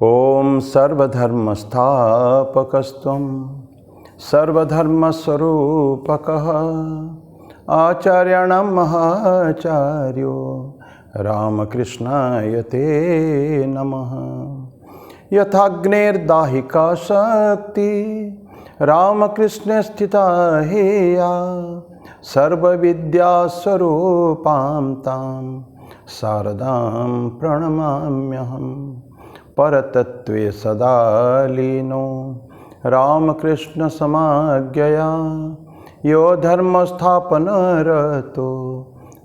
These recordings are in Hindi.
ओम सर्वधर्मस्थापकस्त्वं सर्वधर्मस्वरूपकः आचार्याणां महाचार्यो रामकृष्णाय ते नमः। यथाग्नेर्दाहिका शक्ति रामकृष्णे स्थिता हेया सर्वविद्यास्वरूपां तां शारदां प्रणमाम्यहम्। परतत्त्वे सदा लीनो रामकृष्ण समाज्ञया यो धर्मस्थापनरतो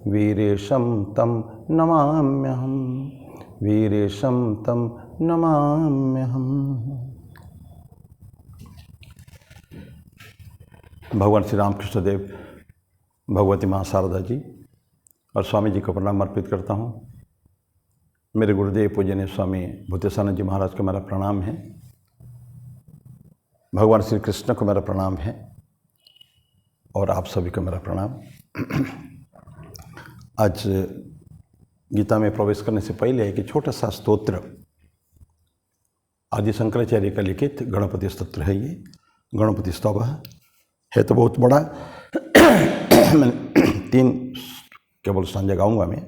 वीरेशं तं नमाम्यहम्। वीरेशं तं नमाम्यहम्। भगवान श्री रामकृष्ण देव, भगवती माँ शारदा जी और स्वामी जी को प्रणाम अर्पित करता हूँ। मेरे गुरुदेव पूजनीय स्वामी भूतेशानंद जी महाराज को मेरा प्रणाम है। भगवान श्री कृष्ण को मेरा प्रणाम है और आप सभी को मेरा प्रणाम। आज गीता में प्रवेश करने से पहले एक छोटा सा स्तोत्र आदि शंकराचार्य का लिखित गणपति स्तोत्र है। ये गणपति स्तव है तो बहुत बड़ा। मैं 3 केवल संजय गाऊंगा मैं।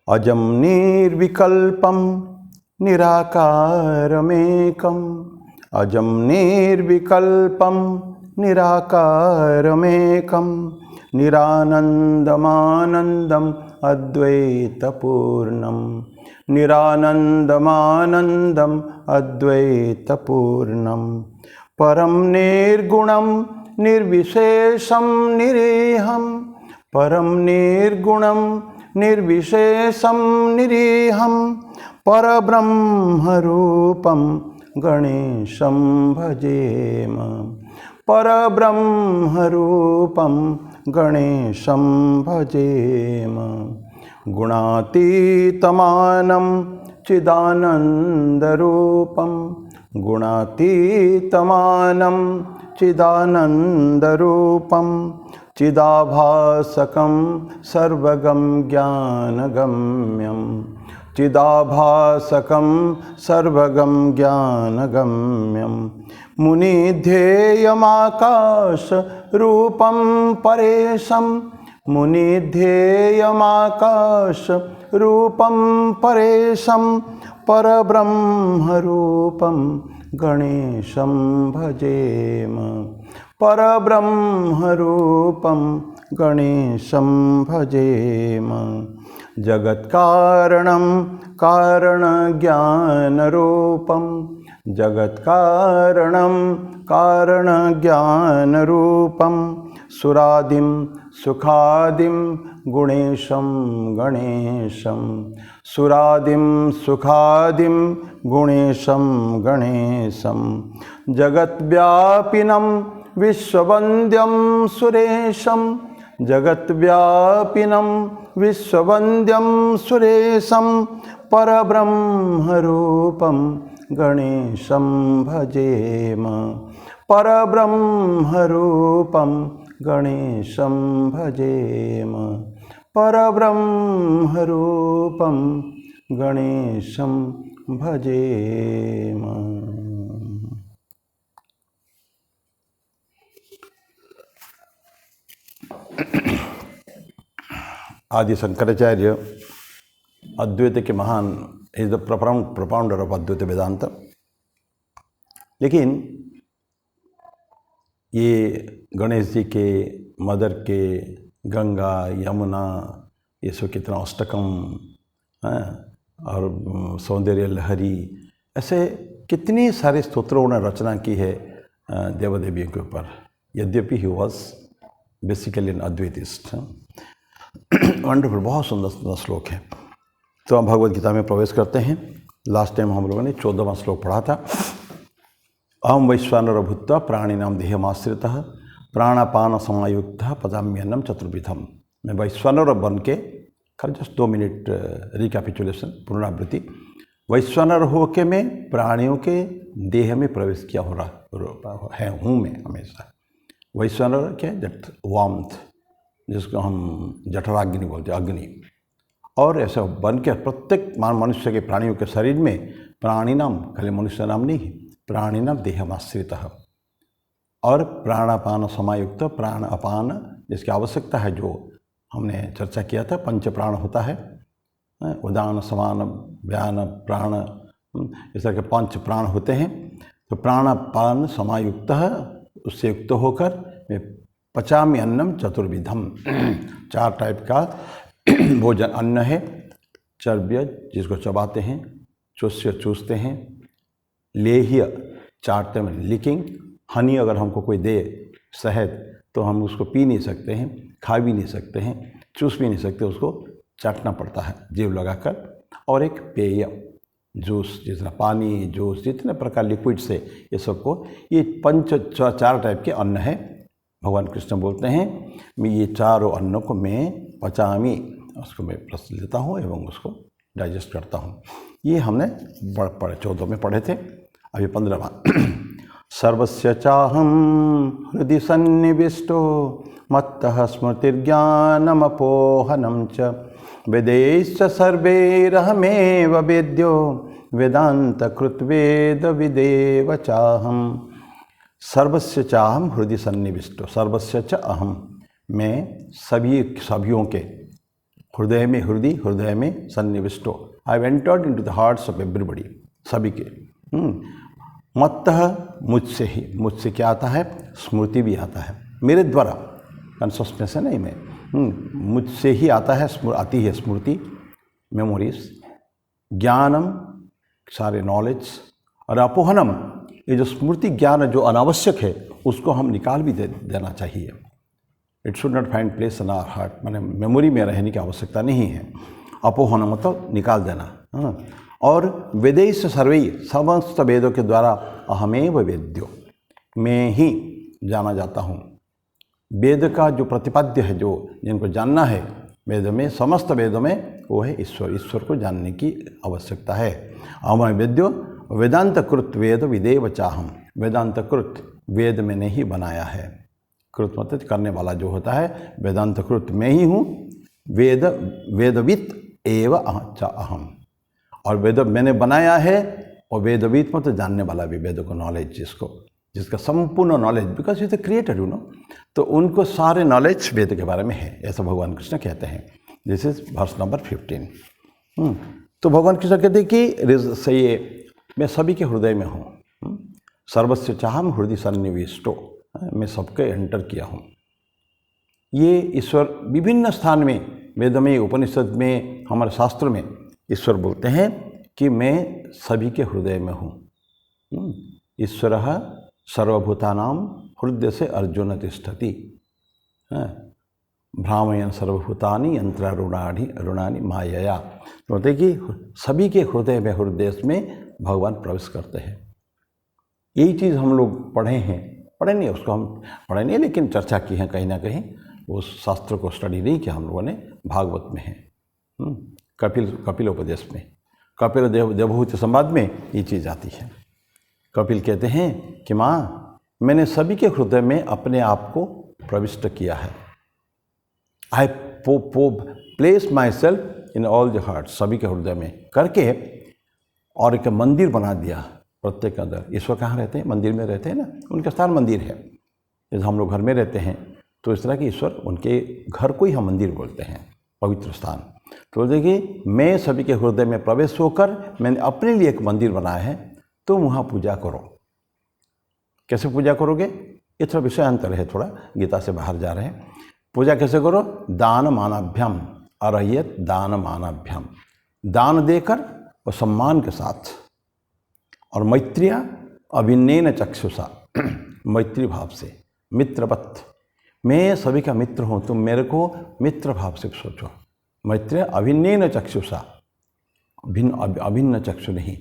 अजं निर्विकल्पं निराकारमेकं, अजं निर्विकल्पं निराकारमेकं, निरानन्दमानन्दम् अद्वैतपूर्णं, निरानन्दमानन्दम् अद्वैतपूर्णं, परं निर्गुणं निर्विशेषं निरीहं, परं निर्गुणं निर्विशेषं निरीहं, परब्रह्मरूपं गणेशं भजेम, परब्रह्मरूपं गणेशं भजेम। गुणातीतमानं चिदानन्दरूपं, गुणातीतमानं चिदानन्दरूपं, चिदाभासकं सर्वगं ज्ञानगम्यं, चिदाभासकं सर्वगं ज्ञानगम्यं, मुनिध्येयमाकाशरूपं परेशं, मुनिध्येयमाकाशरूपं परेशं, परब्रह्मरूपं गणेशं भजेम, परब्रह्मरूपं गणेशं भजेम। जगत्कारणं कारणज्ञानरूपं, जगत्कारणं कारणज्ञानरूपं, सुरादिं सुखादिं गुणेशं गणेशं, सुरादिं सुखादिं गुणेशं गणेशं, जगद्व्यापिनं विश्ववन्द्यं सुरेशं, जगद्व्यापिनं विश्ववन्द्यं सुरेशं, परब्रह्मरूपं गणेशं भजेम, परब्रह्मरूपं गणेशं भजेम, परब्रह्मरूपं गणेशं भजेम। आदि शंकराचार्य अद्वैत के महान इज द प्रोपाउंडर ऑफ अद्वैत वेदांत। लेकिन ये गणेश जी के, मदर के, गंगा, यमुना, ये सब कितना अष्टकम और सौंदर्य लहरी, ऐसे कितनी सारे स्तोत्रों उन्होंने रचना की है देवदेवियों के ऊपर। यद्यपि he was basically an Advaitist. Wonderful, बहुत सुंदर सुंदर श्लोक हैं। तो हम भगवद गीता में प्रवेश करते हैं। लास्ट टाइम हम लोगों ने 14वां श्लोक पढ़ा था। अहम वैश्वानरो भूत्वा प्राणिनाम देहमाश्रितः प्राणापान समायुक्तः पचाम्यन्नम चतुर्विधम। मैं वैश्वानर बन के, जस्ट 2 मिनट रिकैपिचुलेशन, पुनरावृत्ति। वैश्वानर हो के मैं प्राणियों के देह में प्रवेश किया हो रहा है हूँ मैं हमेशा। वैश्वानर क्या है? वार्मथ, जिसको हम जठराग्नि बोलते हैं, अग्नि। और ऐसा बन के प्रत्येक मनुष्य के प्राणियों के शरीर में प्राणिनाम, खाली मनुष्य नाम नहीं, प्राणिनाम देहमाश्रितः, और प्राणापान समायुक्त, प्राण अपान जिसकी आवश्यकता है, जो हमने चर्चा किया था, पंच प्राण होता है, उदान समान व्यान प्राण, इस तरह के 5 प्राण होते हैं। तो प्राणापान समायुक्त, उससे युक्त होकर मैं पचामी अन्नम चतुर्विधम, 4 टाइप का भोजन अन्न है। चर्ब्य जिसको चबाते हैं, चुष्य चूसते हैं, लेह्य चाटते में लिकिंग, हनी अगर हमको कोई दे शहद तो हम उसको पी नहीं सकते हैं, खा भी नहीं सकते हैं, चूस भी नहीं सकते, उसको चाटना पड़ता है जीभ लगाकर। और एक पेय जूस, जितना पानी, जूस, जितने प्रकार लिक्विड से ये सबको, ये 4 टाइप के अन्न है। भगवान कृष्ण बोलते हैं मैं ये चारों अन्नों को मैं पचामी, उसको मैं रस लेता हूँ एवं उसको डाइजेस्ट करता हूँ। ये हमने 14 में पढ़े थे, अभी 15वां। सर्वस्य चाहं हृदि सन्निविष्टो मत्तः स्मृतिर्ज्ञानमपोहनं च वेदैश्च सर्वैरहमेव वेद्यो वेदान्तकृत्वेदविदेव चाहं। सर्वस्य चाहं हृदि सन्निविष्टो, सर्वस्य च अहम, मैं सभियों के हृदय में, हृदय में सन्निविष्टो, I have entered into the hearts of everybody, सभी के। मत्तः मुझसे ही, मुझसे क्या आता है, स्मृति भी आता है, मेरे द्वारा, कॉन्शसनेस से नहीं, मैं मुझसे ही आता है, आती है स्मृति, मेमोरीज, ज्ञानम सारे नॉलेज, और अपोहनम ये जो स्मृति ज्ञान जो अनावश्यक है उसको हम निकाल भी देना चाहिए। It should not find place in our heart, माने मेमोरी में रहने की आवश्यकता नहीं है। अपोहनम मतलब निकाल देना। और वेदैश्च सर्वैः, समस्त वेदों के द्वारा अहमेव वेद्यो, मैं ही जाना जाता हूँ। वेद का जो प्रतिपाद्य है, जो जिनको जानना है वेद में, समस्त वेदों में, वो है ईश्वर। ईश्वर को जानने की आवश्यकता है। अहम वेद्यो वेदांतकृत वेद विदेव चाहम, वेदांतकृत वेद मैंने ही बनाया है। कृत मतलब करने वाला जो होता है, वेदांतकृत मैं ही हूँ। वेदवित एव अहम, और वेद मैंने बनाया है। और वेदवित मतलब जानने वाला भी, वेद को नॉलेज जिसका संपूर्ण knowledge, because is the creator, you know, तो उनको सारे नॉलेज वेद के बारे में है, ऐसा भगवान कृष्ण कहते हैं। This is verse number 15। तो भगवान कृष्ण कहते हैं कि सही, मैं सभी के हृदय में हूँ। सर्वस्य चाहम हृदय सन्निविष्टो, मैं सबके एंटर किया हूँ। ये ईश्वर विभिन्न स्थान में, वेद में, उपनिषद में, हमारे शास्त्र में ईश्वर बोलते हैं कि मैं सभी के हृदय में हूँ। ईश्वरः सर्वभूतानां हृदय से अर्जुन तिष्ठति, भ्रामयन् सर्वभूतानि यंत्रारूढ़ानि मायया। बोलते कि सभी के हृदय में भगवान प्रवेश करते हैं। यही चीज़ हम लोग पढ़े नहीं, उसको हम पढ़े नहीं, लेकिन चर्चा की है कहीं ना कहीं, उस शास्त्र को स्टडी नहीं किया हम लोगों ने। भागवत में है, कपिलोपदेश में, कपिल देवहूति संवाद में ये चीज़ आती है। कपिल कहते हैं कि माँ, मैंने सभी के हृदय में अपने आप को प्रविष्ट किया है। I place my self in all the heart, सभी के हृदय में करके, और एक मंदिर बना दिया प्रत्येक अंदर। ईश्वर कहाँ रहते हैं? मंदिर में रहते हैं ना, उनका स्थान मंदिर है। जैसे हम लोग घर में रहते हैं तो इस तरह के ईश्वर, उनके घर को ही हम मंदिर बोलते हैं, पवित्र स्थान। तो देखिए, मैं सभी के हृदय में प्रवेश होकर मैंने अपने लिए एक मंदिर बनाया है, तुम वहाँ पूजा करो। कैसे पूजा करोगे? ये थोड़ा विषयांतर है, थोड़ा गीता से बाहर जा रहे हैं। पूजा कैसे करो? दान मानाभ्याम, अरह्यत दान मानाभ्याम, दान देकर और सम्मान के साथ, और मैत्रिया अभिन्नेन चक्षुषा, मैत्री भाव से, मित्रवत, मैं सभी का मित्र हूँ, तुम मेरे को मित्र भाव से सोचो। मैत्री अभिन्नेन चक्षुषा, अभिन्न चक्षु नहीं,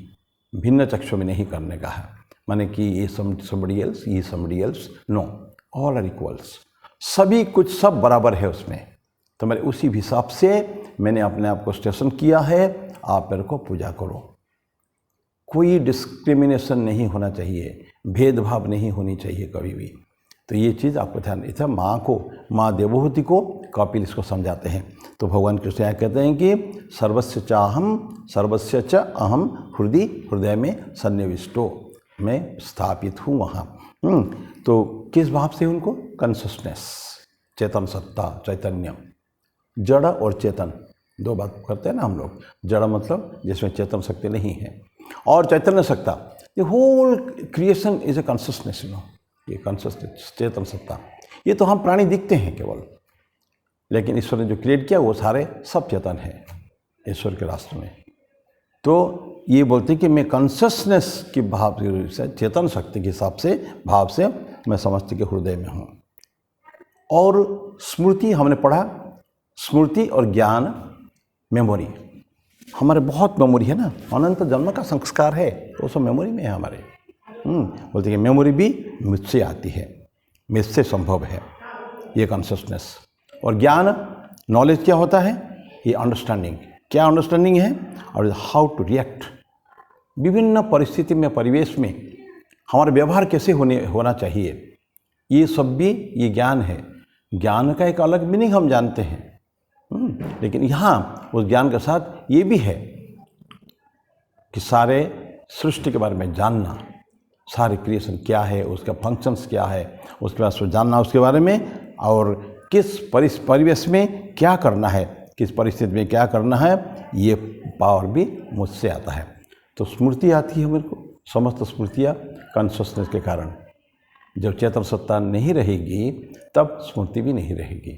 भिन्न चक्षु में नहीं करने का है, माने कि ये somebody else, ये somebody else, no, all are equals, सभी कुछ सब बराबर है उसमें। तो मेरे उसी हिसाब से मैंने अपने आप को स्टेशन किया है, आप मेरे को पूजा करो। कोई डिस्क्रिमिनेशन नहीं होना चाहिए, भेदभाव नहीं होनी चाहिए कभी भी। तो ये चीज़ आपको ध्यान, इधर माँ देवहूति को कपिल इसको समझाते हैं। तो भगवान कृष्ण यहाँ कहते हैं कि सर्वस्य चाहम सर्वस्य च अहम हृदय में सन्निविष्टो, मैं स्थापित हूँ वहाँ। तो किस भाव से उनको? कॉन्शसनेस, चेतन सत्ता, चैतन्य। जड़ और चेतन दो बात करते हैं ना हम लोग। जड़ मतलब जिसमें चेतन शक्ति नहीं है, और चैतन्य सत्ता। The whole creation is a consciousness, ये कॉन्शसनेस, चेतन सत्ता। ये तो हम प्राणी दिखते हैं केवल, लेकिन ईश्वर ने जो क्रिएट किया वो सारे सब चेतन है ईश्वर के रास्ते में। तो ये बोलते हैं कि मैं कॉन्शसनेस की भाव से, चेतन शक्ति के हिसाब से, भाव से मैं समस्त के हृदय में हूँ। और स्मृति हमने पढ़ा, स्मृति और ज्ञान, मेमोरी। हमारे बहुत मेमोरी है ना, अनंत जन्म का संस्कार है, तो सब मेमोरी में है हमारे। बोलते हैं कि मेमोरी भी मुझसे आती है, मुझसे संभव है ये कॉन्शसनेस। और ज्ञान, नॉलेज क्या होता है? ये अंडरस्टैंडिंग। क्या अंडरस्टैंडिंग है? और हाउ टू रिएक्ट विभिन्न परिस्थिति में, परिवेश में हमारा व्यवहार कैसे होना चाहिए, ये सब भी ये ज्ञान है। ज्ञान का एक अलग मीनिंग हम जानते हैं, लेकिन यहाँ उस ज्ञान के साथ ये भी है कि सारे सृष्टि के बारे में जानना, सारे क्रिएशन क्या है, उसका फंक्शंस क्या है, उसके बाद उसको जानना उसके बारे में, और किस परिवेश में क्या करना है, किस परिस्थिति में क्या करना है, ये पावर भी मुझसे आता है। तो स्मृति आती है मेरे को, समस्त स्मृतियाँ कॉन्शसनेस के कारण। जब चेतन सत्ता नहीं रहेगी तब स्मृति भी नहीं रहेगी।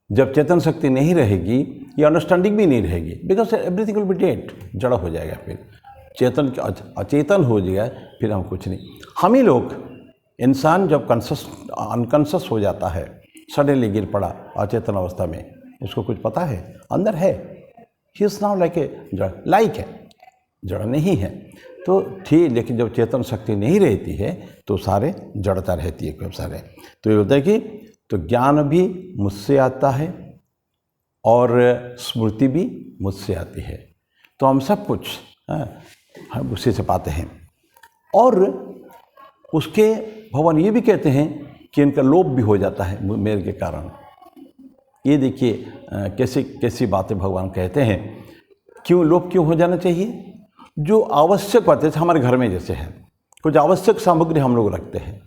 जब चेतन शक्ति नहीं रहेगी, ये अंडरस्टैंडिंग भी नहीं रहेगी, because everything will be dead, जड़ हो जाएगा। फिर चेतन अचेतन हो जाएगा, फिर हम कुछ नहीं। हम ही लोग, इंसान जब अनकॉन्शस हो जाता है, सडनली गिर पड़ा अचेतन अवस्था में, उसको कुछ पता है, अंदर है, he is now like a जड़, लाइक है, जड़ नहीं है। तो ठीक, लेकिन जब चेतन शक्ति नहीं रहती है तो सारे जड़ता रहती है खूब सारे। तो ये होता है कि तो ज्ञान भी मुझसे आता है और स्मृति भी मुझसे आती है, तो हम सब कुछ हम उसी से पाते हैं। और उसके भगवान ये भी कहते हैं कि इनका लोभ भी हो जाता है मेरे के कारण। ये देखिए कैसी कैसी बातें भगवान कहते हैं। क्यों लोभ क्यों हो जाना चाहिए? जो आवश्यक बातें हमारे घर में जैसे है, कुछ आवश्यक सामग्री हम लोग रखते हैं,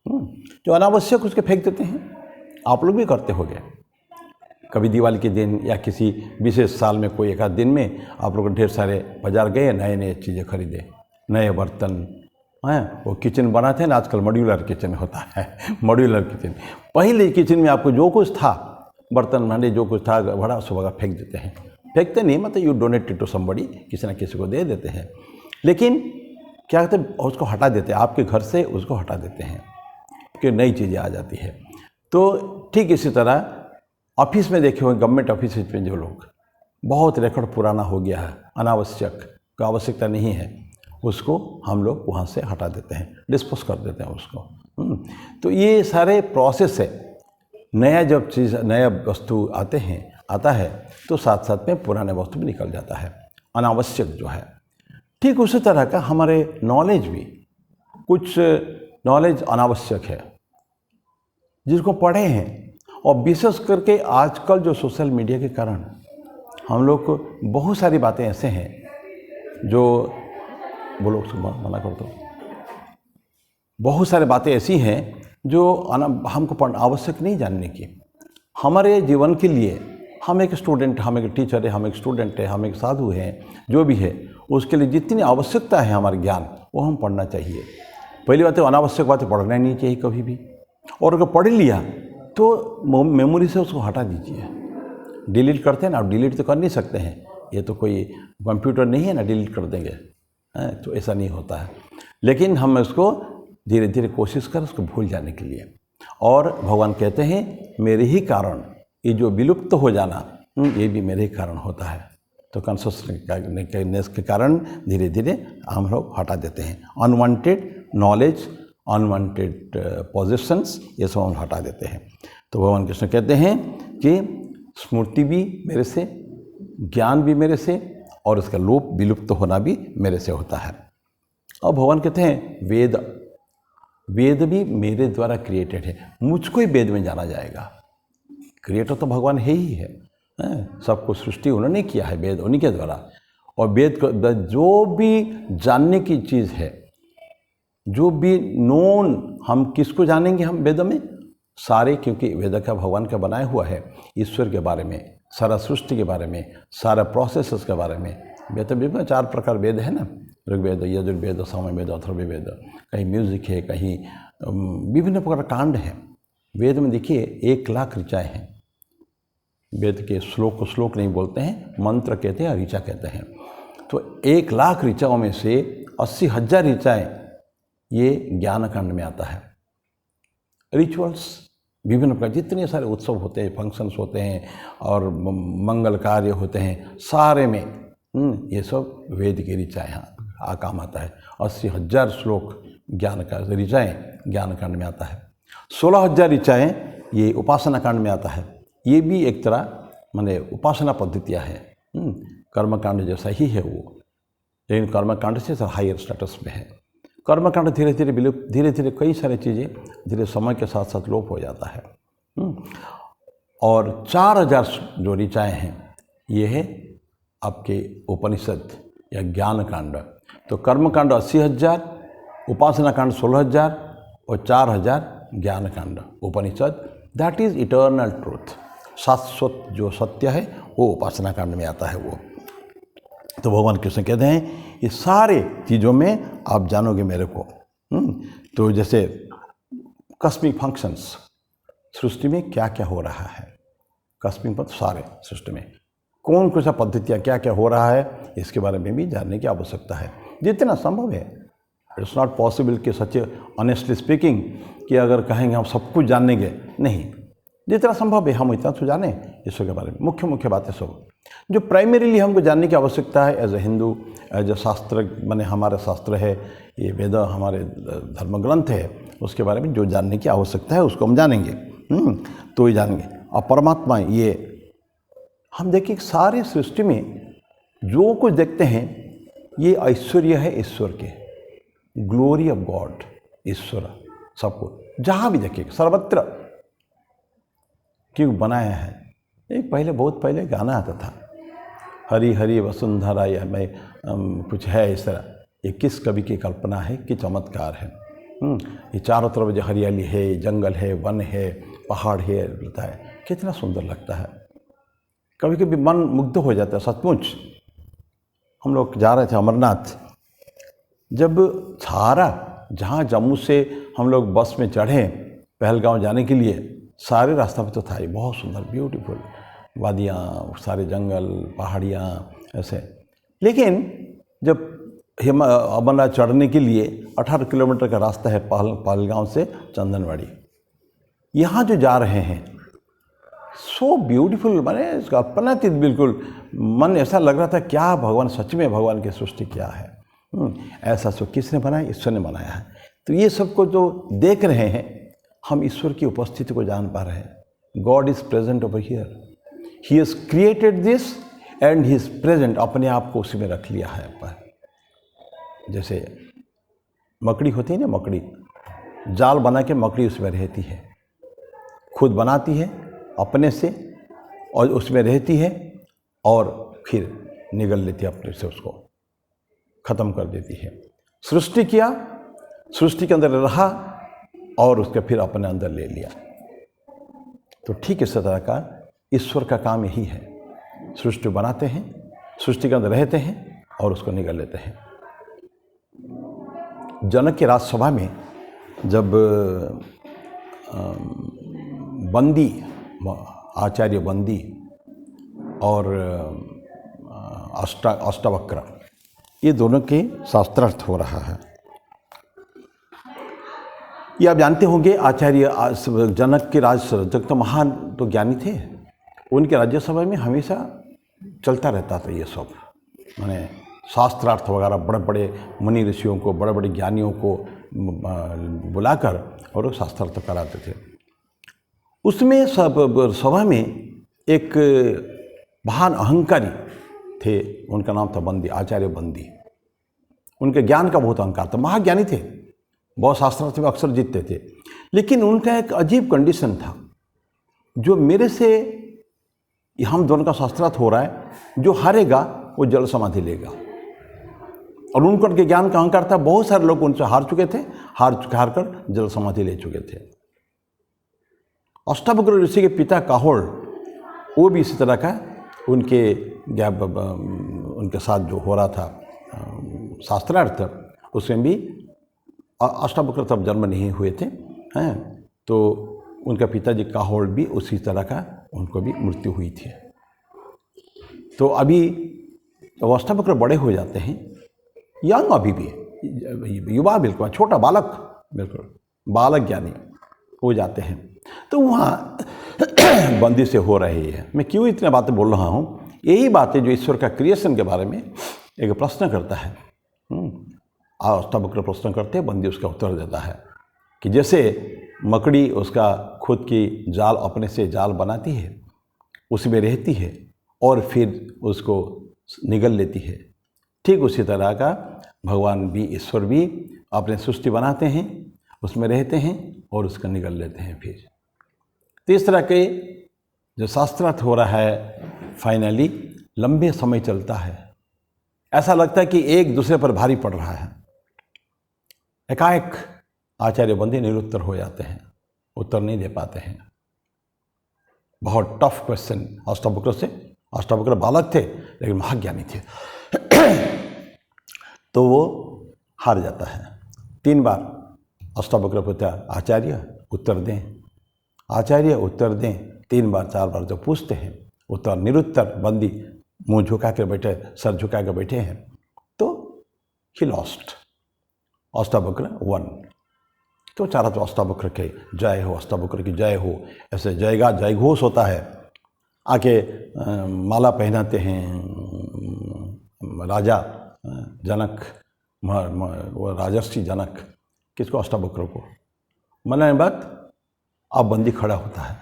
जो अनावश्यक उसके फेंक देते हैं। आप लोग भी करते होंगे कभी दिवाली के दिन या किसी विशेष साल में, कोई एक आध दिन में आप लोग ढेर सारे बाजार गए, नए नए चीज़ें खरीदे, नए बर्तन हैं। वो किचन बनाते हैं ना आजकल, मॉड्यूलर किचन होता है, मॉड्यूलर किचन। पहले किचन में आपको जो कुछ था, बर्तन भांडे जो कुछ था, बड़ा सुबह फेंक देते हैं। फेंकते नहीं, मतलब यू डोनेटेड टू समबडी, किसी ना किसी को दे देते हैं। लेकिन क्या कहते हैं, उसको हटा देते हैं, आपके घर से उसको हटा देते हैं कि नई चीज़ें आ जाती है। तो ठीक इसी तरह ऑफिस में देखे हुए, गवर्नमेंट ऑफिस में जो लोग, बहुत रिकॉर्ड पुराना हो गया है, अनावश्यक, कोई आवश्यकता नहीं है, उसको हम लोग वहाँ से हटा देते हैं, डिस्पोज कर देते हैं उसको। तो ये सारे प्रोसेस है। नया जब चीज़, नया वस्तु आता है तो साथ साथ में पुराने वस्तु भी निकल जाता है, अनावश्यक जो है। ठीक उसी तरह का हमारे नॉलेज भी, कुछ नॉलेज अनावश्यक है जिसको पढ़े हैं, और विशेष करके आजकल जो सोशल मीडिया के कारण हम लोग को बहुत सारी बातें ऐसे हैं जो, बोलो मना कर दो, बहुत सारी बातें ऐसी हैं जो हमको आवश्यक नहीं जानने की। हमारे जीवन के लिए हम एक स्टूडेंट, हम एक टीचर है, हम एक स्टूडेंट है, हम एक साधु हैं, जो भी है, उसके लिए जितनी आवश्यकता है हमारे ज्ञान, वो हम पढ़ना चाहिए। पहली बात है, अनावश्यक बातें पढ़ना ही नहीं चाहिए कभी भी। और अगर पढ़ लिया तो मेमोरी से उसको हटा दीजिए। डिलीट करते हैं ना, डिलीट तो कर नहीं सकते हैं, ये तो कोई कंप्यूटर नहीं है ना डिलीट कर देंगे, तो ऐसा नहीं होता है। लेकिन हम उसको धीरे धीरे कोशिश कर उसको भूल जाने के लिए। और भगवान कहते हैं मेरे ही कारण ये जो विलुप्त हो जाना, ये भी मेरे ही कारण होता है। तो कॉन्शसनेस के कारण धीरे धीरे हम लोग हटा देते हैं अनवांटेड नॉलेज, अनवांटेड पोजीशंस, ये सब हम हटा देते हैं। तो भगवान कृष्ण कहते हैं कि स्मृति भी मेरे से, ज्ञान भी मेरे से, और इसका लोप विलुप्त होना भी मेरे से होता है। और भगवान कहते हैं वेद भी मेरे द्वारा क्रिएटेड है, मुझको ही वेद में जाना जाएगा। क्रिएटर तो भगवान है ही है, सबको सृष्टि उन्होंने किया है, वेद उन्हीं के द्वारा। और वेद को जो भी जानने की चीज़ है, जो भी नोन, हम किसको जानेंगे हम वेद में? सारे, क्योंकि वेद का भगवान का बनाया हुआ है, ईश्वर के बारे में, सारा सृष्टि के बारे में, सारा प्रोसेसेस के बारे में। वेद में 4 प्रकार वेद है ना, ऋग्वेद, यजुर्वेद, सामवेद, अथर्ववेद। कहीं म्यूजिक है, कहीं विभिन्न प्रकार कांड है। वेद में देखिए 1 लाख ऋचाएँ हैं। वेद के श्लोक को श्लोक नहीं बोलते हैं, मंत्र कहते हैं, ऋचा कहते हैं। तो 1 लाख ऋचाओं में से 80,000 ऋचाएँ ये ज्ञान कांड में आता है। रिचुअल्स, विभिन्न प्रकार जितने सारे उत्सव होते हैं, फंक्शंस होते हैं और मंगल कार्य होते हैं, सारे में ये सब वेद की ऋचाएँ काम आता है। 80,000 श्लोक ज्ञान का ऋचाएँ ज्ञान कांड में आता है। 16,000 ऋचाएँ ये उपासना कांड में आता है। ये भी एक तरह माने उपासना पद्धतियाँ हैं, कर्मकांड जैसा ही है वो, लेकिन कर्मकांड से हायर स्टेटस में है। कर्मकांड धीरे धीरे विलुप्त, धीरे धीरे कई सारी चीज़ें धीरे समय के साथ साथ लोप हो जाता है। और 4,000 जो ऋचाएँ हैं ये है आपके उपनिषद या ज्ञान कांड। तो कर्मकांड 80,000, उपासना कांड 16,000 और 4,000 ज्ञान कांड उपनिषद। दैट इज़ इटर्नल ट्रूथ, शाश्वत जो सत्य है वो उपासना कांड में आता है वो। तो भगवान कृष्ण कहते हैं ये सारे चीज़ों में आप जानोगे मेरे को। तो जैसे कस्मिक फंक्शंस, सृष्टि में क्या क्या हो रहा है, कस्मिक मतलब सारे सृष्टि में कौन कौन सा पद्धतियाँ क्या क्या हो रहा है, इसके बारे में भी जानने की आवश्यकता है जितना संभव है। इट्स नॉट पॉसिबल कि सच ऑनेस्टली स्पीकिंग कि अगर कहेंगे हम सब कुछ जानेंगे, नहीं, जितना संभव है हम इतना तो जाने ईश्वर के बारे में। मुख्य मुख्य बातें सब जो प्राइमरीली हमको जानने की आवश्यकता है as a Hindu, as a shastra, माने हमारा शास्त्र है ये, वेद हमारे धर्म ग्रंथ है, उसके बारे में जो जानने की आवश्यकता है उसको हम जानेंगे, तो ही जानेंगे। और परमात्मा ये हम देखिए सारे सृष्टि में जो कुछ देखते हैं ये ऐश्वर्य है ईश्वर के, ग्लोरी ऑफ गॉड, ईश्वर सबको जहाँ भी देखिए सर्वत्र क्यों बनाया है। एक पहले बहुत पहले गाना आता था, हरी हरी वसुंधरा, या मैं कुछ है इस तरह, ये किस कवि की कल्पना है कि चमत्कार है। ये चारों तरफ जो हरियाली है, जंगल है, वन है, पहाड़ है, लगता है कितना सुंदर लगता है। कभी कभी मन मुग्ध हो जाता है सचमुच। हम लोग जा रहे थे अमरनाथ, जब सारा जहाँ जम्मू से हम लोग बस में चढ़े पहलगांव जाने के लिए, सारे रास्ता में तो था ही बहुत सुंदर ब्यूटीफुल वादियाँ, सारे जंगल, पहाड़ियाँ ऐसे। लेकिन जब अमरनाथ चढ़ने के लिए 18 किलोमीटर का रास्ता है पहलगांव से चंदनवाड़ी, यहाँ जो जा रहे हैं सो ब्यूटीफुल, मैंने कल्पनातीत बिल्कुल, मन ऐसा लग रहा था क्या भगवान, सच में भगवान की सृष्टि क्या है। ऐसा सो किसने बनाया? ईश्वर ने बनाया है। तो ये सबको जो देख रहे हैं हम ईश्वर की उपस्थिति को जान पा रहे हैं। God is present over here, he has created this and he is present, अपने आप को उसी में रख लिया है पर। जैसे मकड़ी होती है ना, मकड़ी जाल बना के मकड़ी उसमें रहती है, खुद बनाती है अपने से और उसमें रहती है और फिर निगल लेती है अपने से, उसको ख़त्म कर देती है। सृष्टि किया, सृष्टि के अंदर रहा और उसके फिर अपने अंदर ले लिया। तो ठीक इस तरह का ईश्वर का काम यही है, सृष्टि बनाते हैं, सृष्टि के अंदर रहते हैं और उसको निगल लेते हैं। जनक की राजसभा में जब बंदी, आचार्य बंदी और अष्टावक्र, ये दोनों के शास्त्रार्थ हो रहा है। ये आप जानते होंगे, आचार्य जनक के जनक तो महान तो ज्ञानी थे, उनके राज्यसभा में हमेशा चलता रहता था ये सब, माने शास्त्रार्थ वगैरह, बड़े बड़े मुनि ऋषियों को, बड़े बड़े ज्ञानियों को बुलाकर और वो शास्त्रार्थ कराते थे। उसमें सभा में एक महान अहंकारी थे, उनका नाम था बंदी, आचार्य बंदी। उनके ज्ञान का बहुत अहंकार था, महाज्ञानी थे, बहुत शास्त्रार्थ में अक्सर जीतते थे। लेकिन उनका एक अजीब कंडीशन था जो मेरे से ये हम दोनों का शास्त्रार्थ हो रहा है, जो हारेगा वो जल समाधि लेगा। और उनको उनके ज्ञान का अहंकार था, बहुत सारे लोग उनसे हार चुके थे, हार कर जल समाधि ले चुके थे। अष्टावक्र ऋषि के पिता काहोड़, वो भी इसी तरह का उनके साथ जो हो रहा था शास्त्रार्थ, उसमें भी अष्टावक्र तब जन्म नहीं हुए थे हैं, तो उनका पिताजी काहोड़ भी उसी तरह का, उनको भी मृत्यु हुई थी। तो अभी अष्टावक्र बड़े हो जाते हैं, यंग अभी भी युवा, बिल्कुल छोटा बालक, बिल्कुल बालक ज्ञानी हो जाते हैं। तो वहाँ बंदी से हो रही है। मैं क्यों इतनी बातें बोल रहा हूँ? यही बातें जो ईश्वर का क्रिएशन के बारे में एक प्रश्न करता है, अष्टावक्र प्रश्न करते हैं, बंदी उसका उत्तर देता है कि जैसे मकड़ी उसका खुद की जाल अपने से जाल बनाती है, उसमें रहती है और फिर उसको निगल लेती है, ठीक उसी तरह का भगवान भी, ईश्वर भी अपने सृष्टि बनाते हैं, उसमें रहते हैं और उसका निगल लेते हैं। फिर तो इस तरह के जो शास्त्रार्थ हो रहा है, फाइनली लंबे समय चलता है। ऐसा लगता है कि एक दूसरे पर भारी पड़ रहा है। एकाएक आचार्य बंदी निरुत्तर हो जाते हैं, उत्तर नहीं दे पाते हैं। बहुत टफ क्वेश्चन अष्टावक्र से। अष्टावक्र बालक थे लेकिन महाज्ञानी थे। तो वो हार जाता है। 3 बार अष्टावक्र पूछता, आचार्य उत्तर दें, आचार्य उत्तर दें। 3 बार 4 बार जो पूछते हैं, उत्तर निरुत्तर, बंदी मुंह झुका कर बैठे, सर झुका कर बैठे हैं। तो ही लॉस्ट, अष्टावक्र वन। तो चारों तो अष्टावक्र के जय हो, अष्टावक्र की जय हो, ऐसे जय घोष होता है। आके माला पहनाते हैं राजा जनक, वो राजर्षि जनक, किसको? अष्टावक्र को। मनाने बाद अब बंदी खड़ा होता है,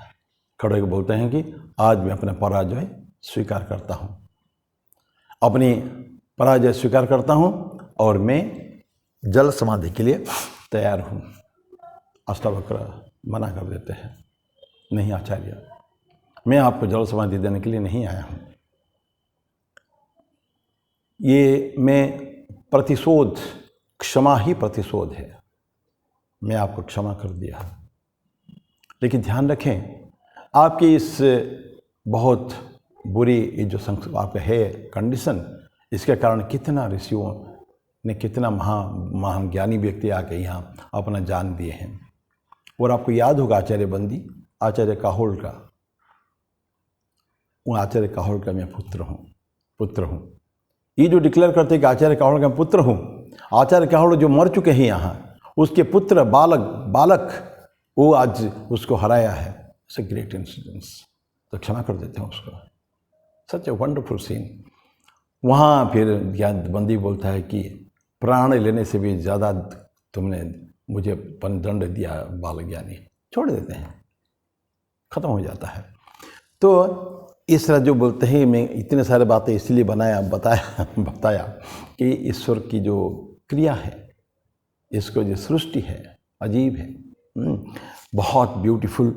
खड़े होकर बोलते हैं कि आज मैं अपना पराजय स्वीकार करता हूँ, अपनी पराजय स्वीकार करता हूँ और मैं जल समाधि के लिए तैयार हूँ। अष्टावक्र मना कर देते हैं, नहीं आचार्य, मैं आपको जल समाधि देने के लिए नहीं आया हूँ। ये मैं प्रतिशोध, क्षमा ही प्रतिशोध है, मैं आपको क्षमा कर दिया। लेकिन ध्यान रखें, आपकी इस बहुत बुरी जो आपका है कंडीशन, इसके कारण कितना ऋषियों ने, कितना महान ज्ञानी व्यक्ति आके यहाँ अपना जान दिए हैं। और आपको याद होगा आचार्य बंदी, आचार्य काहोड़ का, वो आचार्य काहोड़ का मैं पुत्र हूँ। ये जो डिक्लेयर करते हैं कि आचार्य काहोड़ का पुत्र हूँ, आचार्य काहोड़ जो मर चुके हैं यहाँ, उसके पुत्र बालक वो आज उसको हराया है। It's a great incidence. तो क्षमा कर देते हैं उसको। सच ए वंडरफुल सीन। वहाँ फिर बंदी बोलता है कि प्राण लेने से भी ज़्यादा तुमने मुझे दंड दिया बाल ज्ञानी। छोड़ देते हैं, ख़त्म हो जाता है। तो इस तरह जो बोलते हैं, मैं इतने सारे बातें इसलिए बताया कि ईश्वर की जो क्रिया है, इसको जो सृष्टि है, अजीब है, बहुत ब्यूटीफुल।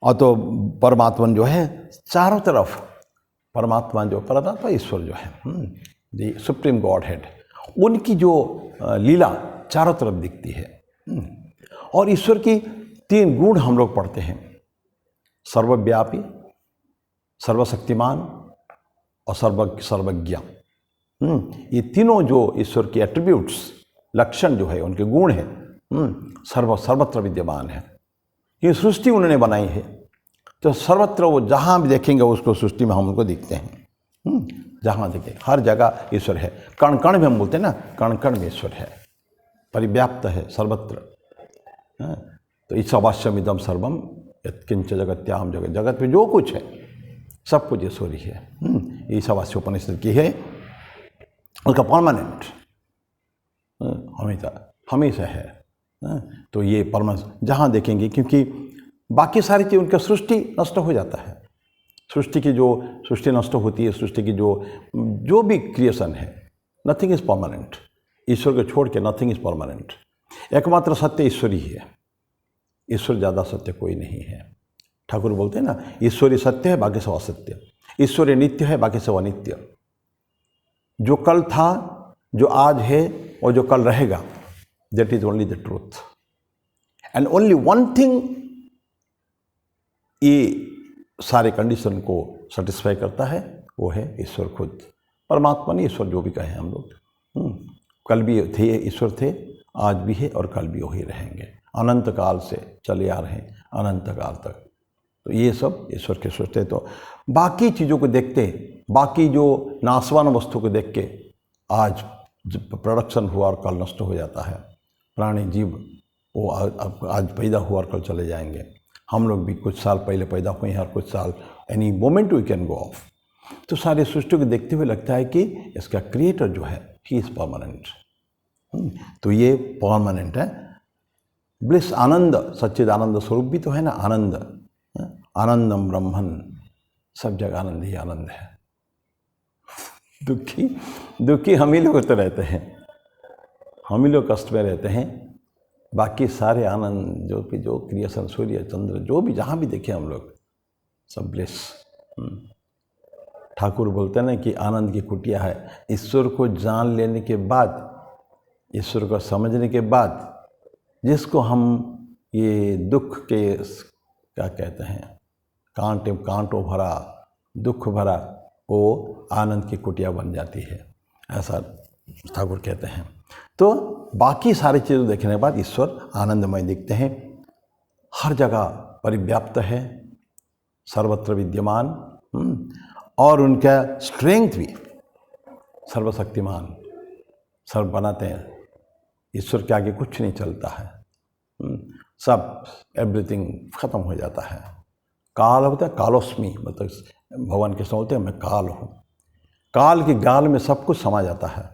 और तो परमात्मा जो है चारों तरफ, परमात्मा ईश्वर जो है, द सुप्रीम गॉड हेड, उनकी जो लीला चारों तरफ दिखती है। और ईश्वर की 3 गुण हम लोग पढ़ते हैं, सर्वव्यापी, सर्वशक्तिमान और सर्वज्ञ। ये तीनों जो ईश्वर की एट्रीब्यूट्स, लक्षण जो है, उनके गुण हैं, सर्वत्र विद्यमान है। ये सृष्टि उन्होंने बनाई है, तो सर्वत्र वो जहाँ भी देखेंगे उसको सृष्टि में हम उनको दिखते हैं। जहाँ देखें हर जगह ईश्वर है। कण कण में हम बोलते हैं ना, कण कण में ईश्वर है, परिव्याप्त है सर्वत्र। तो ईशावास्यम इदम सर्वम यत्किंच जगत्याम जगत, जगत में जो कुछ है सब कुछ ईश्वरी है। ईशावास्य उपनिषद की है, उसका परमानेंट हमेशा है। तो ये परमानेंट जहाँ देखेंगे, क्योंकि बाकी सारी चीज़ उनका सृष्टि नष्ट हो जाता है। सृष्टि नष्ट होती है, सृष्टि की जो भी क्रिएशन है, नथिंग इज़ परमानेंट। ईश्वर को छोड़ के नथिंग इज़ परमानेंट। एकमात्र सत्य ईश्वर ही है, ईश्वर ज़्यादा सत्य कोई नहीं है। ठाकुर बोलते हैं ना, ईश्वरी सत्य है बाकी सब असत्य, ईश्वरी नित्य है बाकी सब अनित्य। जो कल था, जो आज है और जो कल रहेगा, that is only the truth. And only one thing ये सारे कंडीशन को सेटिस्फाई करता है, वो है ईश्वर खुद। परमात्मा नहीं, ईश्वर जो भी कहें हम लोग। कल भी थे ईश्वर थे, आज भी है और कल भी वही रहेंगे, अनंत काल से चले आ रहे हैं अनंत काल तक। तो ये सब ईश्वर के सोचते। तो बाकी चीज़ों को देखते, बाकी जो नाशवान वस्तु को देख के आज प्रोडक्शन हुआ और कल नष्ट हो जाता है। प्राणी जीव वो आज पैदा हुआ और कल चले जाएंगे। हम लोग भी कुछ साल पहले पैदा हुए हैं और कुछ साल any moment we can go off. तो सारे सृष्टि को देखते हुए लगता है कि इसका क्रिएटर जो है ही इज़ परमानेंट। तो ये परमानेंट है। ब्लिस आनंद, सच्चिदानंद स्वरूप भी तो है ना, आनंद, आनंदम ब्रह्मन, सब जगह आनंद ही आनंद है। दुखी हम ही लोग तो रहते हैं, हम ही लोग कष्ट में रहते हैं। बाकी सारे आनंद जो क्रिएशन, सूर्य चंद्र जो भी जहाँ भी देखे हम लोग, सब ब्लिस। ठाकुर बोलते हैं ना कि आनंद की कुटिया है। ईश्वर को जान लेने के बाद, ईश्वर को समझने के बाद, जिसको हम ये दुख के क्या कहते हैं, कांटों भरा, दुख भरा, वो आनंद की कुटिया बन जाती है, ऐसा ठाकुर कहते हैं। तो बाकी सारी चीज़ें देखने के बाद ईश्वर आनंदमय दिखते हैं, हर जगह परिव्याप्त है, सर्वत्र विद्यमान, और उनका स्ट्रेंथ भी सर्वशक्तिमान, सर्व बनाते हैं। ईश्वर के आगे कुछ नहीं चलता है, सब एवरीथिंग खत्म हो जाता है। काल होता है, कालोस्मी, मतलब भगवान कृष्ण होते हैं मैं काल हूँ। काल के गाल में सब कुछ समा जाता है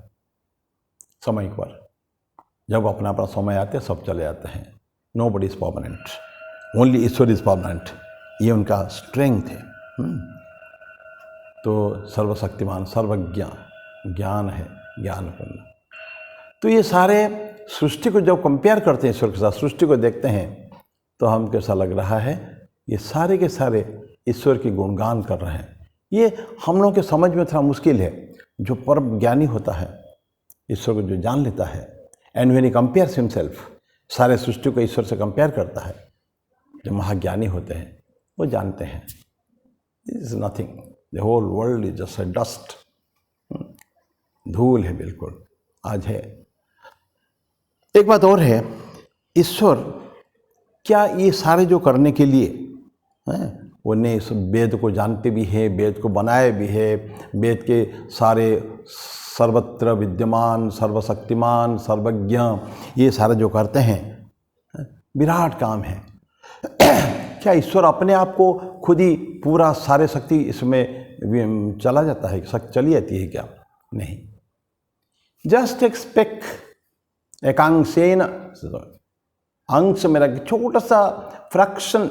समय पर। जब अपना अपना समय आते हैं सब चले जाते हैं। Nobody is permanent, only Ishwar is permanent. ये उनका स्ट्रेंथ है। तो सर्वशक्तिमान, सर्वज्ञ, ज्ञान है, ज्ञानपूर्ण। तो ये सारे सृष्टि को जब कंपेयर करते हैं ईश्वर के साथ, सृष्टि को देखते हैं, तो हम कैसा लग रहा है, ये सारे के सारे ईश्वर की गुणगान कर रहे हैं। ये हम लोग के समझ में थोड़ा मुश्किल है। जो परम ज्ञानी होता है, ईश्वर को जो जान लेता है, and when he compares himself, सारे सृष्टि को ईश्वर से कंपेयर करता है, जो महाज्ञानी होते हैं वो जानते हैं this is nothing, the whole world is just a dust, धूल है बिल्कुल, आज है। एक बात और है, ईश्वर क्या ये सारे जो करने के लिए उन्हें इस वेद को जानते भी है, वेद को बनाए भी है, वेद के सारे सर्वत्र विद्यमान, सर्वशक्तिमान, सर्वज्ञ, ये सारे जो करते हैं विराट काम है। क्या ईश्वर अपने आप को खुद ही पूरा सारे शक्ति इसमें चला जाता है, शक्ति चली जाती है क्या? नहीं। जस्ट एक्सपेक्ट एकांशेन, अंश मेरा छोटा सा फ्रैक्शन,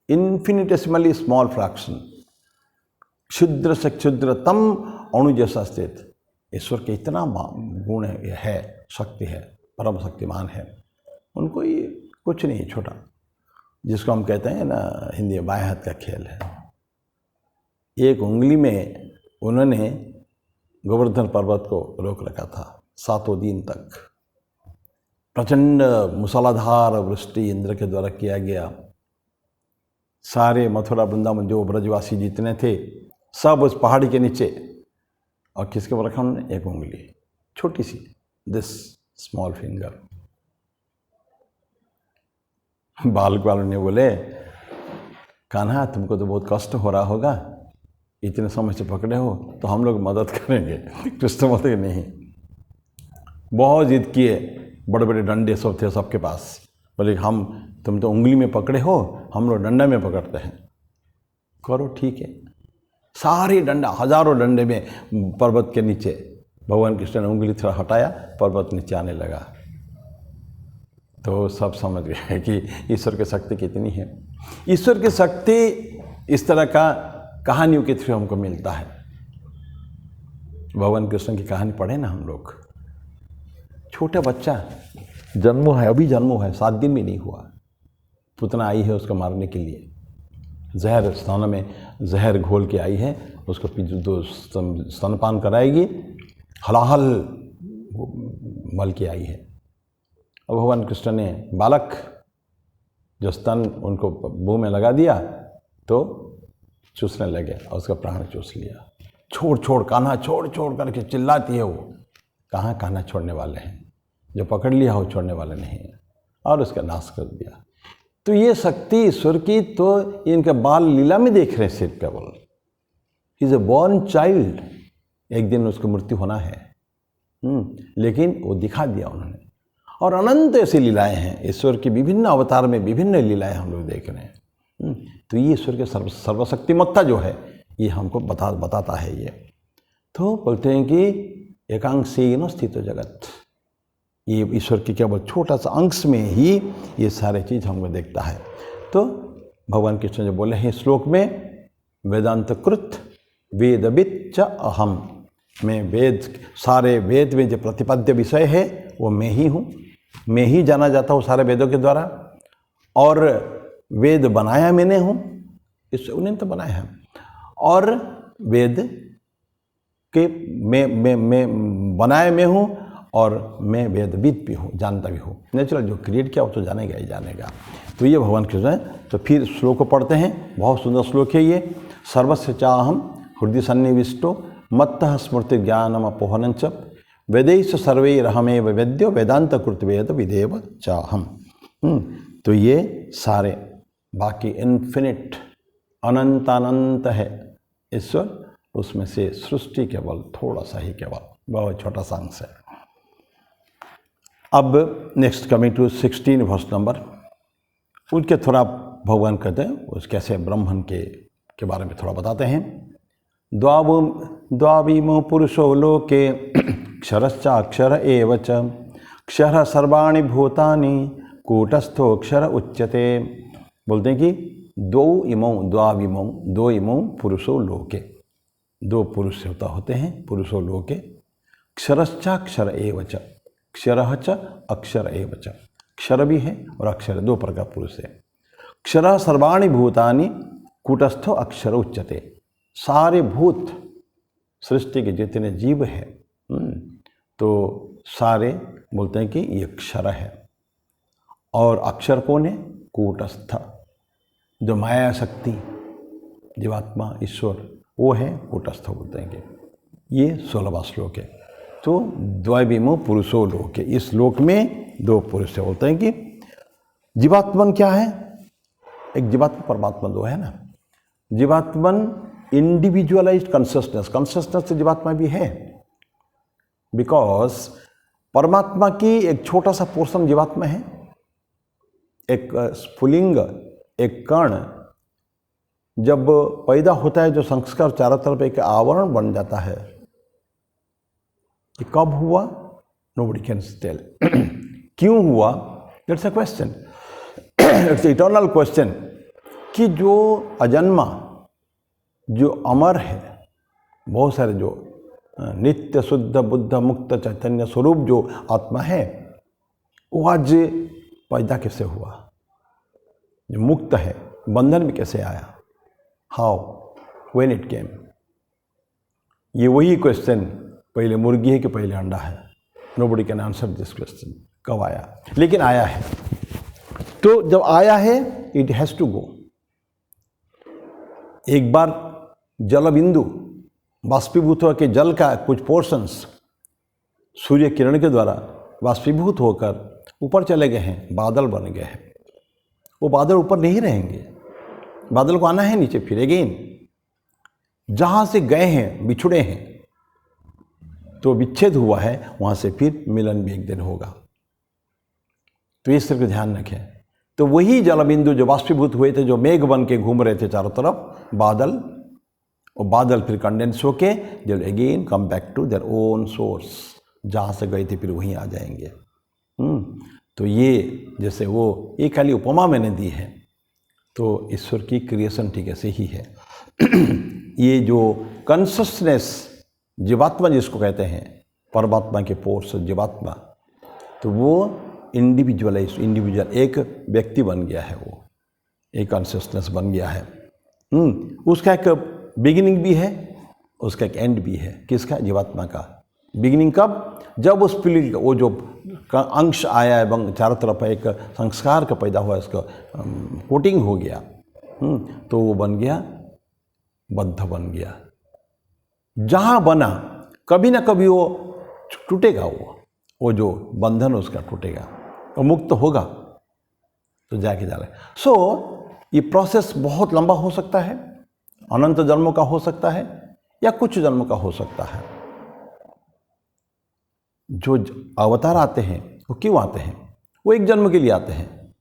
इन्फिनिटेसिमली स्मॉल फ्रैक्शन, क्षुद्र से क्षुद्रतम अणु जैसा स्थित ईश्वर के इतना गुण है, शक्ति है, परम शक्तिमान है, उनको ये कुछ नहीं, छोटा, जिसको हम कहते हैं ना हिंदी में बाएं हाथ का खेल है। एक उंगली में उन्होंने गोवर्धन पर्वत को रोक रखा था 7 दिन तक। प्रचंड मूसलाधार वृष्टि इंद्र के द्वारा किया गया। सारे मथुरा वृंदावन जो ब्रजवासी जितने थे सब उस पहाड़ी के नीचे, और किसके ऊपर रखा उन्होंने? एक उंगली, छोटी सी, दिस स्मॉल फिंगर। बालक वालों ने बोले, कान्हा तुमको तो बहुत कष्ट हो रहा होगा, इतने समय से पकड़े हो, तो हम लोग मदद करेंगे। कृष्ण बोलते नहीं, बहुत जिद किए, बड़े बड़े डंडे सब थे सबके पास, बोले तुम तो उंगली में पकड़े हो, हम लोग डंडा में पकड़ते हैं, करो ठीक है। सारे डंडा, हजारों डंडे में पर्वत के नीचे भगवान कृष्ण ने उंगली थोड़ा हटाया, पर्वत नीचे आने लगा। तो सब समझ गए कि ईश्वर की शक्ति कितनी है। ईश्वर की शक्ति इस तरह का कहानियों के थ्रू हमको मिलता है। भगवान कृष्ण की कहानी पढ़े ना हम लोग, छोटा बच्चा जन्मो है, अभी जन्मो है, 7 दिन भी नहीं हुआ, पुतना आई है उसको मारने के लिए, जहर स्नान में जहर घोल के आई है, उसको दो स्तनपान कराएगी, हलाहल मल के आई है। अब भगवान कृष्ण ने बालक जो स्तन उनको मुंह में लगा दिया तो चूसने लगे और उसका प्राण चूस लिया। छोड़ छोड़ कान्हा छोड़ छोड़ करके चिल्लाती है वो। कहाँ कान्हा छोड़ने वाले हैं, जो पकड़ लिया हो छोड़ने वाले नहीं है, और उसका नाश कर दिया। तो ये शक्ति ईश्वर की तो इनके बाल लीला में देख रहे हैं सिर्फ केवल। इज ए बॉर्न चाइल्ड, एक दिन उसको मृत्यु होना है, लेकिन वो दिखा दिया उन्होंने। और अनंत ऐसी लीलाएं हैं ईश्वर की, विभिन्न अवतार में विभिन्न लीलाएं हम लोग देख रहे हैं। तो ये ईश्वर के सर्वशक्तिमत्ता जो है ये हमको बताता है। ये तो बोलते हैं कि एकांशेन स्थित जगत, ये ईश्वर के केवल छोटा सा अंश में ही ये सारे चीज़ हमको देखता है। तो भगवान कृष्ण जो बोले हैं श्लोक में, वेदांतकृत वेदविद च अहम, मैं वेद, सारे वेद में जो प्रतिपाद्य विषय है वो मैं ही हूँ, मैं ही जाना जाता हूँ सारे वेदों के द्वारा, और वेद बनाया मैंने हूँ, इससे उन्हें तो बनाया है, और वेद के मैं बनाया मैं हूँ, और मैं वेदविद भी हूँ, जानता भी हूँ। नेचुरल जो क्रिएट किया वो तो जानेगा ही जानेगा। तो ये भगवान कृष्ण है। तो फिर श्लोक को पढ़ते हैं, बहुत सुंदर श्लोक है ये। सर्वस्य चाहम हृदय सन्निविष्टो मत्तः स्मृति ज्ञानम अपोहनंच वेदैश्च सर्वैरहमेव वेद्यो वेदांत कृत वेद विदेव चाहम। तो ये सारे बाकी इन्फिनिट अनंत है ईश्वर, उसमें से सृष्टि केवल थोड़ा सा ही, केवल बहुत छोटा सा अंश है। अब next coming to 16 verse number, उनके थोड़ा भगवान कहते हैं उस कैसे ब्रह्मन के बारे में थोड़ा बताते हैं। द्वाविमो पुरुषो लोके क्षरश्चाक्षर एव च क्षर सर्वाणि भूतानि कूटस्थो अक्षर उच्यते। बोलते हैं कि दो इमो पुरुषो लोके, दो पुरुष होते हैं पुरुषो लोके, क्षरश्चाक्षर एव च, क्षरः च अक्षर एव च, क्षर भी है और अक्षर, दो प्रकार पुरुष है। क्षर सर्वाणि भूतानि कूटस्थो अक्षर उच्यते, सारे भूत सृष्टि के जितने जीव हैं तो सारे बोलते हैं कि ये क्षर है, और अक्षर कौन है? कूटस्थ, जो माया शक्ति जीवात्मा ईश्वर वो है कूटस्थ बोलते हैं कि। ये 16वां श्लोक है। तो द्वैविमो पुरुषो लोक है, इस श्लोक में दो पुरुष से बोलते हैं कि जीवात्मन क्या है? एक जीवात्मा परमात्मा दो है ना। जीवात्मन इंडिविजुअलाइज्ड कॉन्शसनेस से जीवात्मा भी है, बिकॉज परमात्मा की एक छोटा सा पोर्शन जीवात्मा है, एक स्फुलिंग, एक कण जब पैदा होता है, जो संस्कार चारों तरफ एक आवरण बन जाता है, ये कब हुआ? Nobody can tell. क्यों हुआ? That's a question, it's eternal question, कि जो अजन्मा, जो अमर है, बहुत सारे जो नित्य शुद्ध बुद्ध मुक्त चैतन्य स्वरूप जो आत्मा है, वो आज पैदा कैसे हुआ? जो मुक्त है, बंधन में कैसे आया? How, when it came? ये वही क्वेश्चन, पहले मुर्गी है कि पहले अंडा है? Nobody can answer this question, कब आया? लेकिन आया है। तो जब आया है, इट हैज़ टू गो। एक बार जल बिंदु बाष्पीभूत होकर जल का कुछ पोर्शंस सूर्य किरण के द्वारा बाष्पीभूत होकर ऊपर चले गए हैं, बादल बन गए हैं। वो बादल ऊपर नहीं रहेंगे, बादल को आना है नीचे फिर अगेन। जहाँ से गए हैं, बिछुड़े हैं, तो विच्छेद हुआ है, वहाँ से फिर मिलन भी एक दिन होगा। तो इस तरह का ध्यान रखें। तो वही जलबिंदु जो बाष्पीभूत हुए थे, जो मेघ बन के घूम रहे थे चारों तरफ, बादल, और बादल फिर कंडेंस होके they will again come back to their own source, जहाँ से गए थे फिर वहीं आ जाएंगे। तो ये जैसे वो एक खाली उपमा मैंने दी है, तो ईश्वर की क्रिएशन ठीक ऐसे ही है। ये जो कॉन्शसनेस जीवात्मा जिसको कहते हैं, परमात्मा के पोर्स जीवात्मा, तो वो इंडिविजुअल एक व्यक्ति बन गया है, वो एक कॉन्शसनेस बन गया है। उसका एक बिगिनिंग भी है, उसका एक एंड भी है। किसका? जीवात्मा का। बिगिनिंग कब? जब उस पिली वो जो अंश आया है, चारों तरफ एक संस्कार का पैदा हुआ, इसका कोटिंग हो गया, तो वो बन गया, बद्ध बन गया। जहाँ बना कभी ना कभी वो टूटेगा, वो जो बंधन उसका टूटेगा, वो मुक्त होगा तो जाके जा रहा है। सो ये प्रोसेस बहुत लंबा हो सकता है, अनंत जन्मों का हो सकता है, या कुछ जन्मों का हो सकता है। जो अवतार आते हैं वो क्यों आते हैं? वो एक जन्म के लिए आते हैं,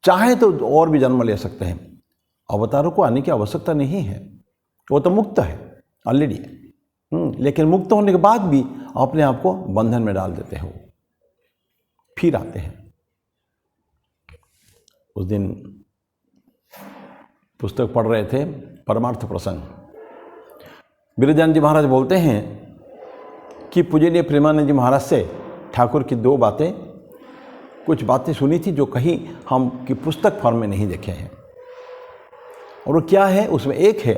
चाहे तो और भी जन्म ले सकते हैं। अवतारों को आने की आवश्यकता नहीं है, वो तो मुक्त है ऑलरेडी। लेकिन मुक्त होने के बाद भी अपने आप को बंधन में डाल देते हैं, वो फिर आते हैं। उस दिन पुस्तक पढ़ रहे थे, परमार्थ प्रसंग। बिरजानंद जी महाराज बोलते हैं कि पूजनीय प्रेमानंद जी महाराज से ठाकुर की दो बातें, कुछ बातें सुनी थी जो कहीं हम की पुस्तक फॉर्म में नहीं देखे हैं। और वो क्या है? उसमें एक है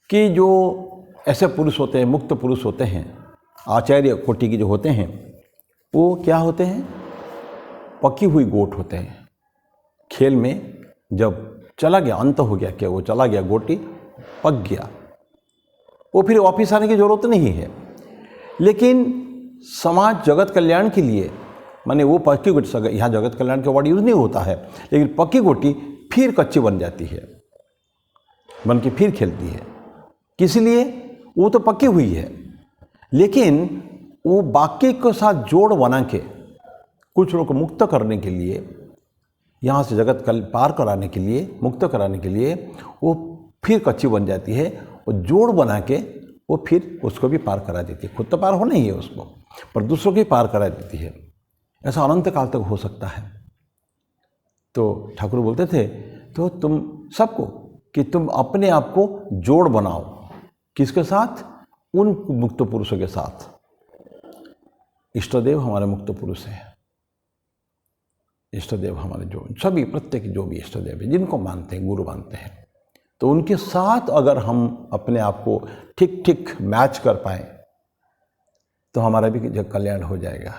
कि जो ऐसे पुरुष होते हैं, मुक्त पुरुष होते हैं, आचार्य कोटि के जो होते हैं, वो क्या होते हैं? पकी हुई गोट होते हैं। खेल में जब चला गया, अंत हो गया, क्या वो चला गया, गोटी पक गया, वो फिर वापिस आने की जरूरत नहीं है। लेकिन समाज जगत कल्याण के लिए, माने वो पक्की गोटी, यहाँ जगत कल्याण का वर्ड यूज नहीं होता है, लेकिन पक्की गोटी फिर कच्ची बन जाती है, बन के फिर खेलती है। किस लिए? वो तो पक्की हुई है, लेकिन वो बाकी के साथ जोड़ बना के कुछ लोग को मुक्त करने के लिए, यहाँ से जगत कल पार कराने के लिए, मुक्त कराने के लिए वो फिर कच्ची बन जाती है, और जोड़ बना के वो फिर उसको भी पार करा देती है। खुद तो पार होना ही है उसको, पर दूसरों को भी पार करा देती है। ऐसा अनंत काल तक हो सकता है। तो ठाकुर बोलते थे, तो तुम सबको कि तुम अपने आप को जोड़ बनाओ। किसके साथ? उन मुक्त पुरुषों के साथ। इष्टदेव हमारे मुक्त पुरुष हैं। इष्टदेव हमारे जो सभी, प्रत्येक जो भी इष्टदेव है, जिनको मानते हैं, गुरु मानते हैं, तो उनके साथ अगर हम अपने आप को ठीक ठीक मैच कर पाएँ तो हमारा भी कल्याण हो जाएगा।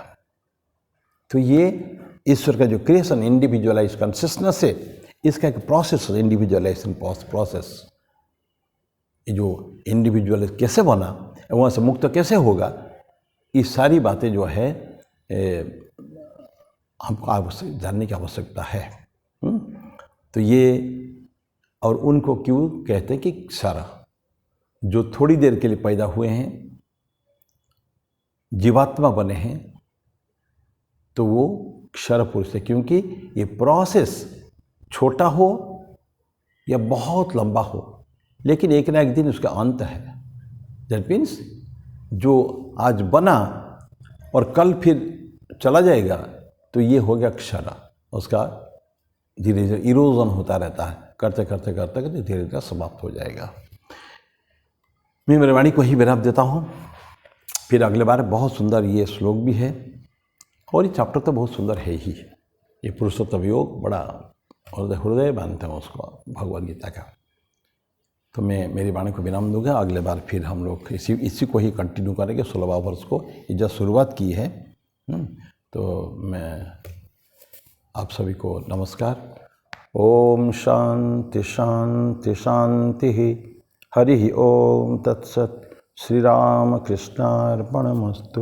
तो ये ईश्वर का जो क्रिएशन, इंडिविजुअलाइज कॉन्शियसनेस है, इसका एक प्रोसेस है, इंडिविजुअलाइजेशन प्रोसेस। ये जो इंडिविजुअल कैसे बना, वहाँ से मुक्त कैसे होगा, ये सारी बातें जो है हमको जानने की आवश्यकता है। तो ये, और उनको क्यों कहते हैं कि क्षर, जो थोड़ी देर के लिए पैदा हुए हैं, जीवात्मा बने हैं, तो वो क्षर पुरुष है। क्योंकि ये प्रोसेस छोटा हो या बहुत लंबा हो, लेकिन एक ना एक दिन उसका अंत है। दैट मीन्स जो आज बना और कल फिर चला जाएगा, तो ये हो गया क्षर। उसका धीरे धीरे इरोजन होता रहता है, करते करते करते करते धीरे धीरे समाप्त हो जाएगा। मैं मेरी वाणी को ही विराम देता हूँ। फिर अगले बार बहुत सुंदर ये श्लोक भी है, और ये चैप्टर तो बहुत सुंदर है ही। ये पुरुषोत्तम योग बड़ा हृदय मानते हैं उसको, भगवद गीता का। तो मैं मेरी वाणी को विराम दूंगा। अगले बार फिर हम लोग इसी को ही कंटिन्यू करेंगे। 16वां वर्ष को ये जब शुरुआत की है, तो मैं आप सभी को नमस्कार। ओम शांति शांति शांति। हरि ओम तत्सत। श्री राम कृष्णार्पणमस्तु।